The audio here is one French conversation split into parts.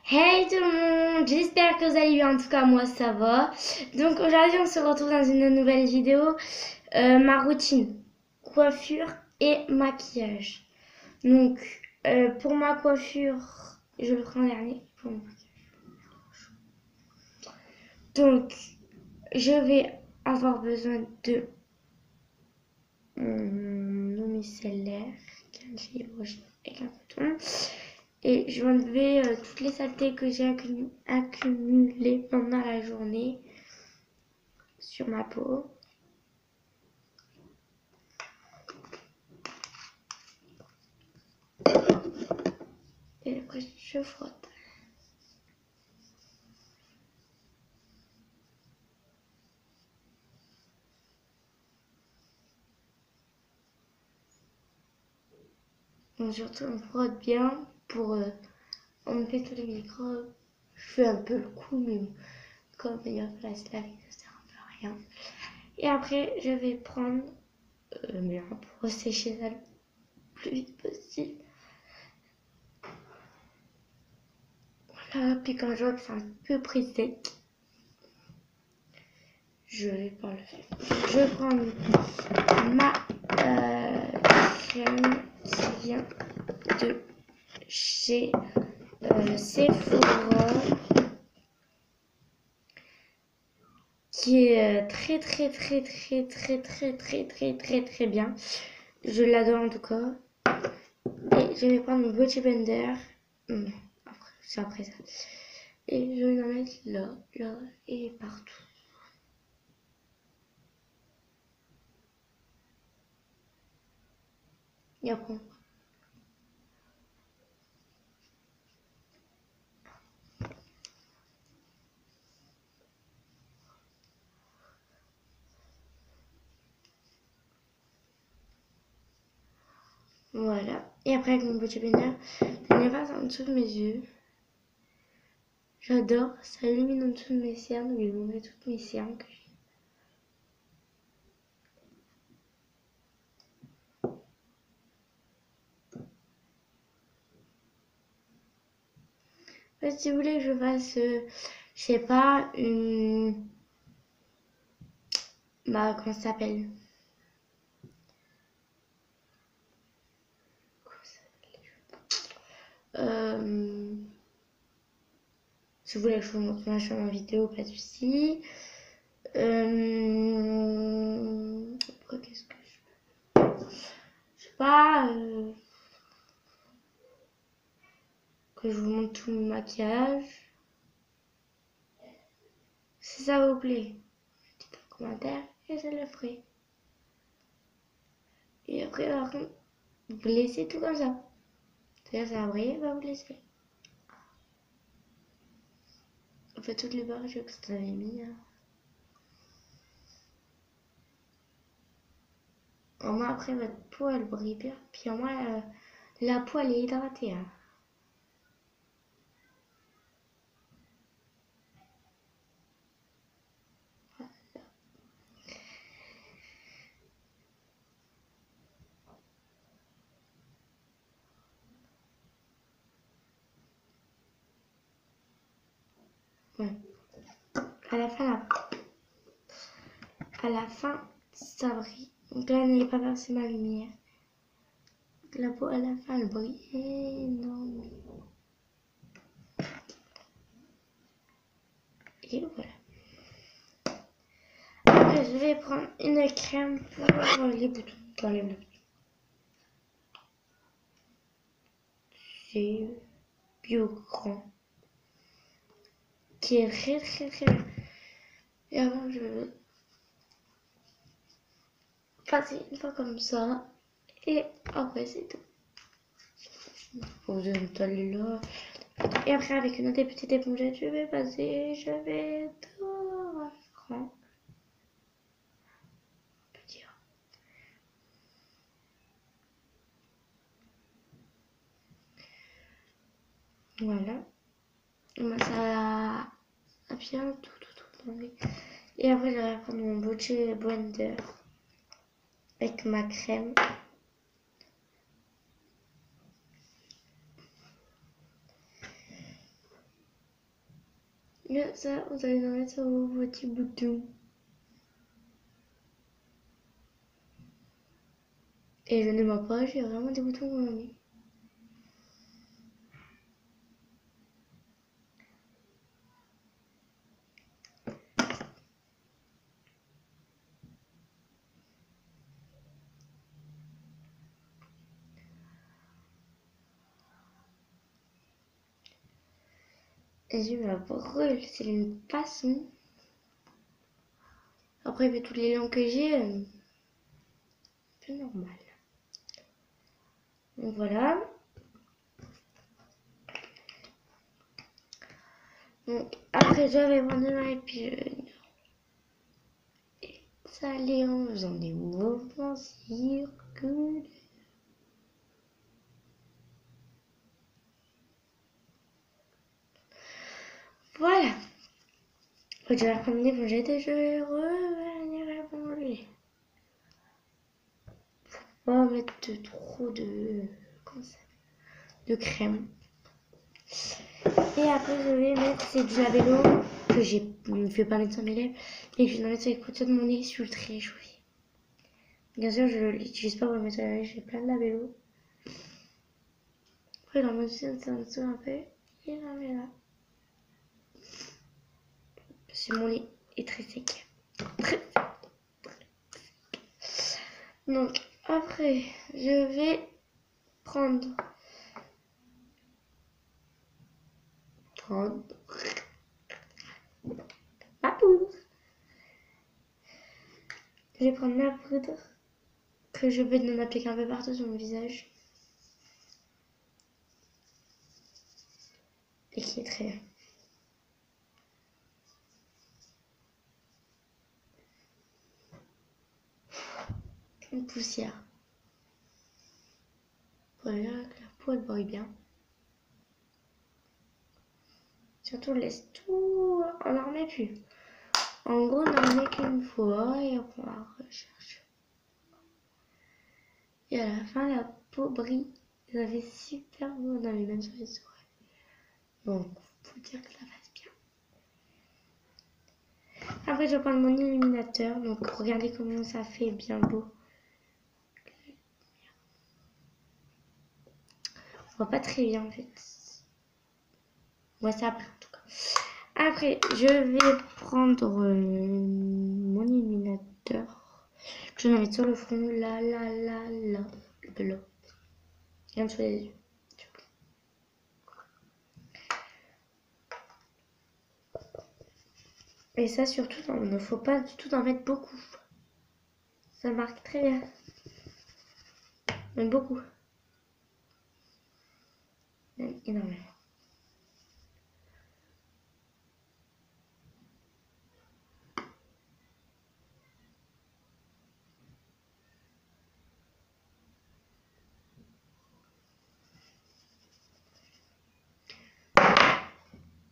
Hey tout le monde, j'espère que vous allez bien, en tout cas moi ça va. Donc aujourd'hui on se retrouve dans une nouvelle vidéo, ma routine, coiffure et maquillage. Donc pour ma coiffure, je le ferai en dernier. Pour mon maquillage. Donc je vais avoir besoin de mon eau micellaire, qu'un rouge et qu'un coton. Et je vais enlever toutes les saletés que j'ai accumulées pendant la journée sur ma peau. Et après, je frotte. Donc surtout, on frotte bien pour enlever tous les microbes. Je fais un peu le coup, mais comme il y a pas la slime, ça sert un peu à rien. Et après, je vais prendre pour sécher ça le plus vite possible. Voilà, puis quand je vois que c'est un peu pris sec, je vais pas le faire. Je vais prendre ma crème qui vient de chez Sephora, qui est très bien. Je l'adore en tout cas. Et je vais prendre mon Beauty Blender. C'est après ça. Et je vais en mettre là et partout. Et après, voilà. Et après avec mon Beauty Blender, je le passe en dessous de mes yeux. J'adore, ça illumine en dessous de mes cernes, donc je vais montrer toutes mes cernes que j'ai. En fait, si vous voulez que je fasse, je sais pas, comment ça s'appelle? Si vous voulez que je vous montre ma chaîne en vidéo, pas de soucis. Après, qu'est-ce que je sais pas, que je vous montre tout mon maquillage. Si ça vous plaît, dites en commentaire et je le ferai. Et après, par contre, vous laissez tout comme ça. C'est-à-dire, ça va briller, bah vous laissez. En fait, toutes les barres que vous avez mis. Au moins, après, votre peau, elle brille bien. Puis au moins, la peau, elle est hydratée. Ouais. À la fin, ça brille. Donc là, n'ayez pas peur, c'est ma lumière. La peau, à la fin, elle brille énormément. Et voilà. Après, je vais prendre une crème pour les boutons. Dans les boutons. C'est Bio-Grand. Qui est très bien. Et avant, je vais passer une fois comme ça. Et après, c'est tout. Vous allez là. Et après, avec une autre petite épongette, je vais passer. Je vais tout à l'écran. On peut dire. Voilà. Moi, ça a bien tout enlevé. Et après, je vais prendre mon Beauty Blender avec ma crème. Comme ça, vous allez en mettre sur vos petits boutons. Et je ne mens pas, j'ai vraiment des boutons dans le nez. Et je me brûle, c'est une façon. Après, avec toutes les langues que j'ai, c'est normal. Donc voilà. Donc après, je vais prendre ma épine et saler en faisant des mouvements circulaires. Voilà. Après, je vais reprendre une épongette et je vais revenir éponger. Faut pas mettre trop de, comment ça, de crème. Et après, je vais mettre, c'est du labello que je ne vais pas mettre sur mes lèvres et que je vais mettre sur les côtés de mon nez sur le très réchauffé. Bien sûr, je ne l'utilise pas pour le mettre sur la lèvre, j'ai plein de labello. Après, dans mon deuxième, ça me saoule un peu. Et là, mais là. Parce que mon nez est très sec. Très sec. Donc, après, je vais prendre ma poudre. Je vais prendre ma poudre que je vais en appliquer un peu partout sur mon visage. Et qui est très... une poussière. Voilà, que la peau elle brille bien. Surtout, on laisse tout... On n'en remet plus. En gros, on n'en remet qu'une fois et on va rechercher. Et à la fin, la peau brille. Ça fait super beau. On a mis même sur les oreilles. Donc, faut dire que ça passe bien. Après, je vais prendre mon illuminateur. Donc, regardez comment ça fait bien beau. On voit pas très bien en fait. Ouais, ça après en tout cas. Après, je vais prendre mon illuminateur. Je vais le mettre sur le front. Là. Le bleu. Rien sur les yeux. Et ça surtout, il ne faut pas du tout en mettre beaucoup. Ça marque très bien. Même beaucoup. Même énormément.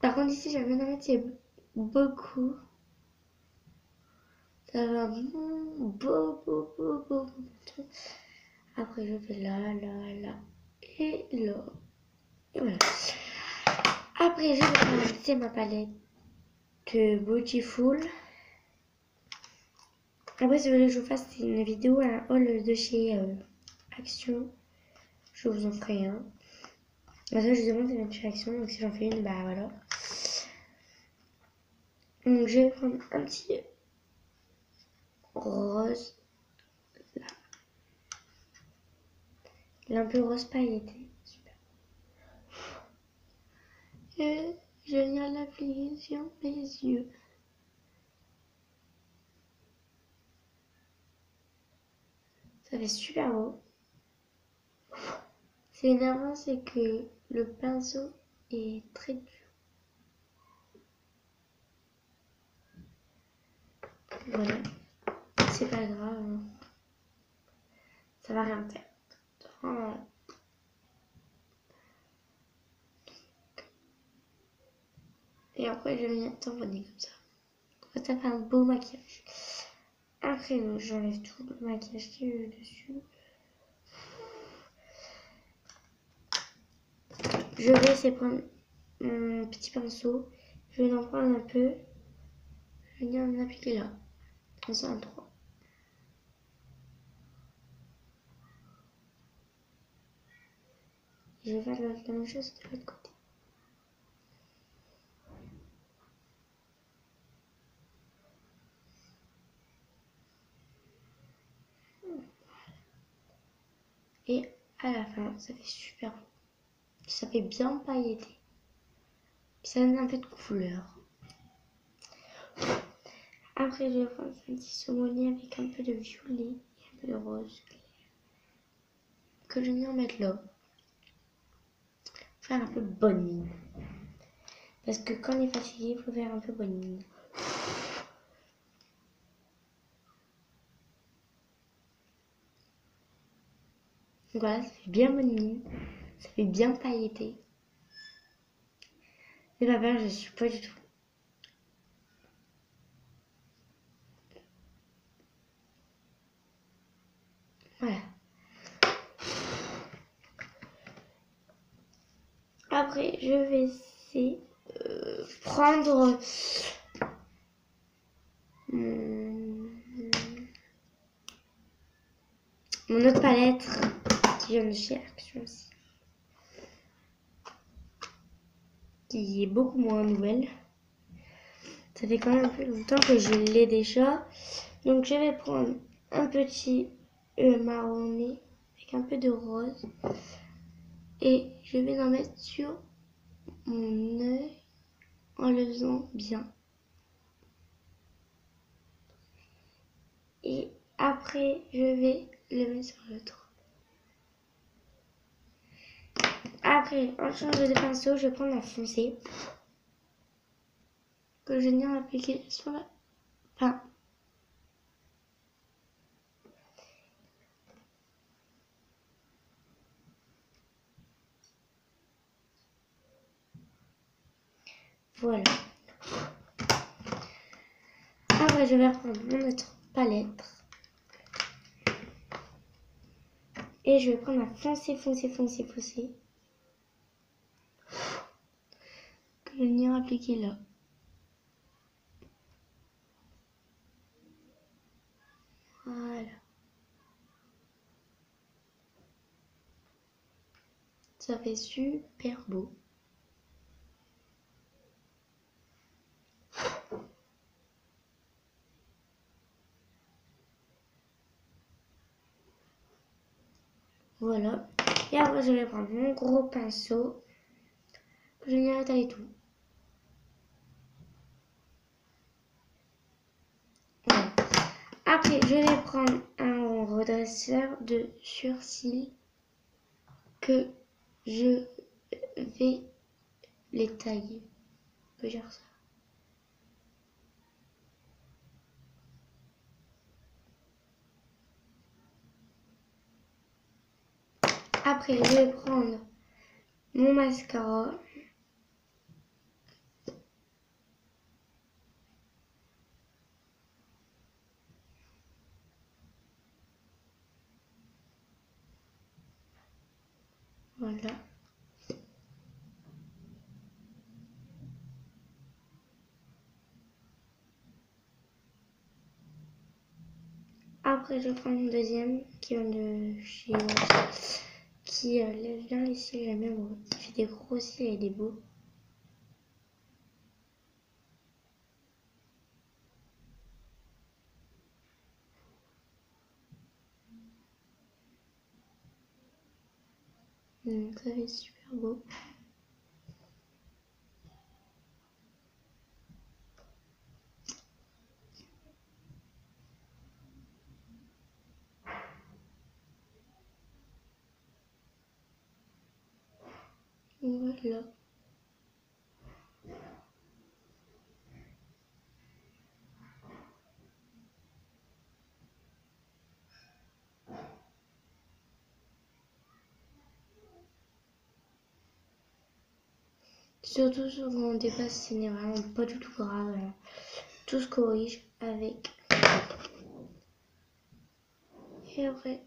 Par contre ici, je vais en mettre beaucoup. Ça va beaucoup. Après, je fais là. Et là. Et voilà. Après, je vais commencer ma palette de Beautiful. Après, si vous voulez que je vous fasse une vidéo, un haul de chez Action, je vous en ferai un. Parce que je vous demande de mettre chez Action, donc si j'en fais une, bah voilà. Donc, je vais prendre un petit rose. Là. Il est un peu rose pailleté. Super. Et je viens l'appliquer sur mes yeux. Ça fait super beau. C'est énervant, c'est que le pinceau est très dur. Voilà. C'est pas grave. Hein. Ça va rien faire. Oh. Et après, je viens tamponner comme ça. Ça fait un beau maquillage. Après, j'enlève tout le maquillage qui est dessus. Je vais essayer de prendre mon petit pinceau. Je Je vais en prendre un peu. Je vais venir en appliquer là. On s'en a 3. Je vais faire la même chose de l'autre côté. Et à la fin, ça fait super beau. Ça fait bien pailleté. Puis ça donne un peu de couleur. Après, je vais prendre un petit saumonier avec un peu de violet et un peu de rose clair. Que je viens mettre là. Faire un peu bonne mine. Parce que quand on est fatigué, il faut faire un peu bonne mine. Voilà, ça fait bien bonne mine. Ça fait bien pailleté. Mais pas peur, je suis pas du tout. Voilà. Après, je vais essayer prendre mon autre palette qui vient de chez Action aussi. Qui est beaucoup moins nouvelle. Ça fait quand même un peu longtemps que je l'ai déjà. Donc je vais prendre un petit marronné avec un peu de rose. Et je vais en mettre sur mon œil en le faisant bien. Et après, je vais le mettre sur l'autre. Après, en changeant de pinceau, je vais prendre la foncée. Que je vais venir appliquer sur la pince. Voilà. Après, je vais prendre mon autre palette. Et je vais prendre la foncée. Que je vais venir appliquer là. Voilà. Ça fait super beau. Voilà. Et après, je vais prendre mon gros pinceau. Que je vais venir étaler tout. Voilà. Après, je vais prendre un redresseur de sourcils que je vais les tailler. On peut dire ça. Après, je vais prendre mon mascara. Voilà. Après, je prends mon deuxième qui vient de chez Watch, qui lève bien les cils, j'aime bien, il fait des gros cils et des beaux. Donc ça fait super beau. Voilà. Surtout quand on dépasse, ce n'est vraiment pas du tout grave. Tout se corrige avec. Et après,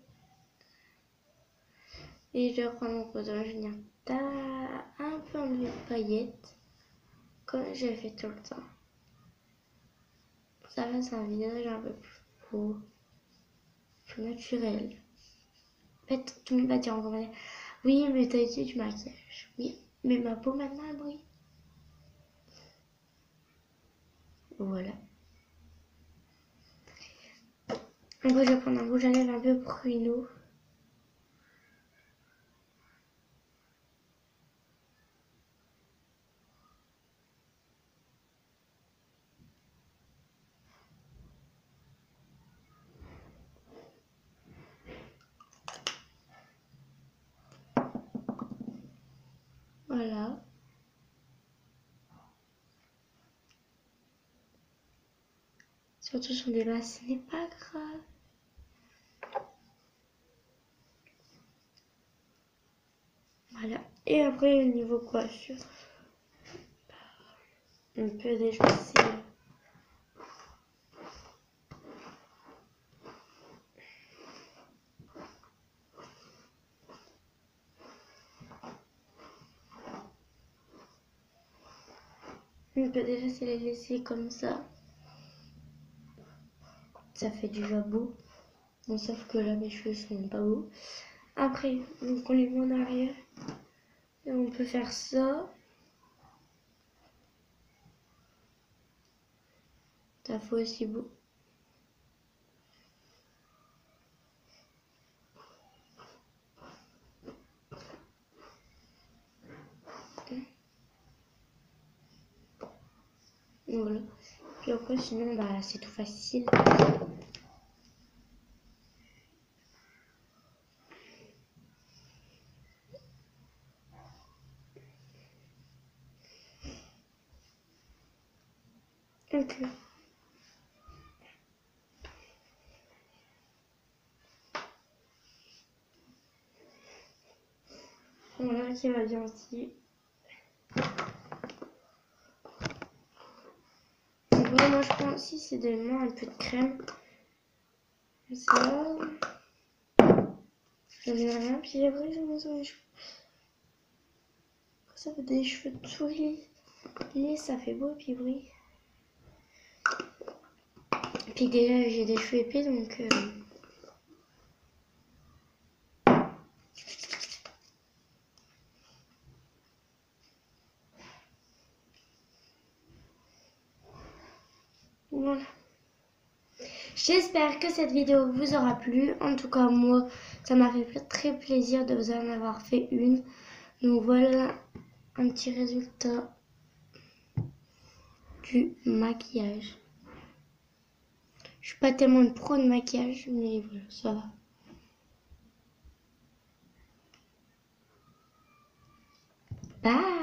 et je vais prendre mon coton, je vais venir un peu enlever les paillettes. comme je fais tout le temps. Ça reste un visage un peu plus beau, plus naturel. En fait, tout le monde va dire en commentaire, oui, mais t'as utilisé du maquillage. Oui, mais ma peau maintenant, elle brille. Voilà. Après, je vais prendre un rouge à lèvres un peu pruneau. Voilà. Surtout sur des bas, ce n'est pas grave. Voilà. Et après, au niveau coiffure, on peut déjà essayer. On peut déjà se les laisser comme ça. Ça fait déjà beau. Bon, sauf que là, mes cheveux sont pas beaux. Après, donc on les met en arrière. Et on peut faire ça. Ça fait aussi beau. Voilà. Puis après, sinon, bah, c'est tout facile. Ok. Voilà qui va bien aussi. Donc voilà, moi je prends aussi, c'est de mettre un peu de crème. Ça. Je mets rien, puis après je mets sur les cheveux. Après, ça fait des cheveux tout lisses, ça fait beau, puis brille. Puis déjà j'ai des cheveux épais, donc voilà. J'espère que cette vidéo vous aura plu. En tout cas, moi, ça m'a fait très plaisir de vous en avoir fait une. Donc voilà un petit résultat du maquillage. Je suis pas tellement une pro de maquillage, mais voilà, ça va. Bye!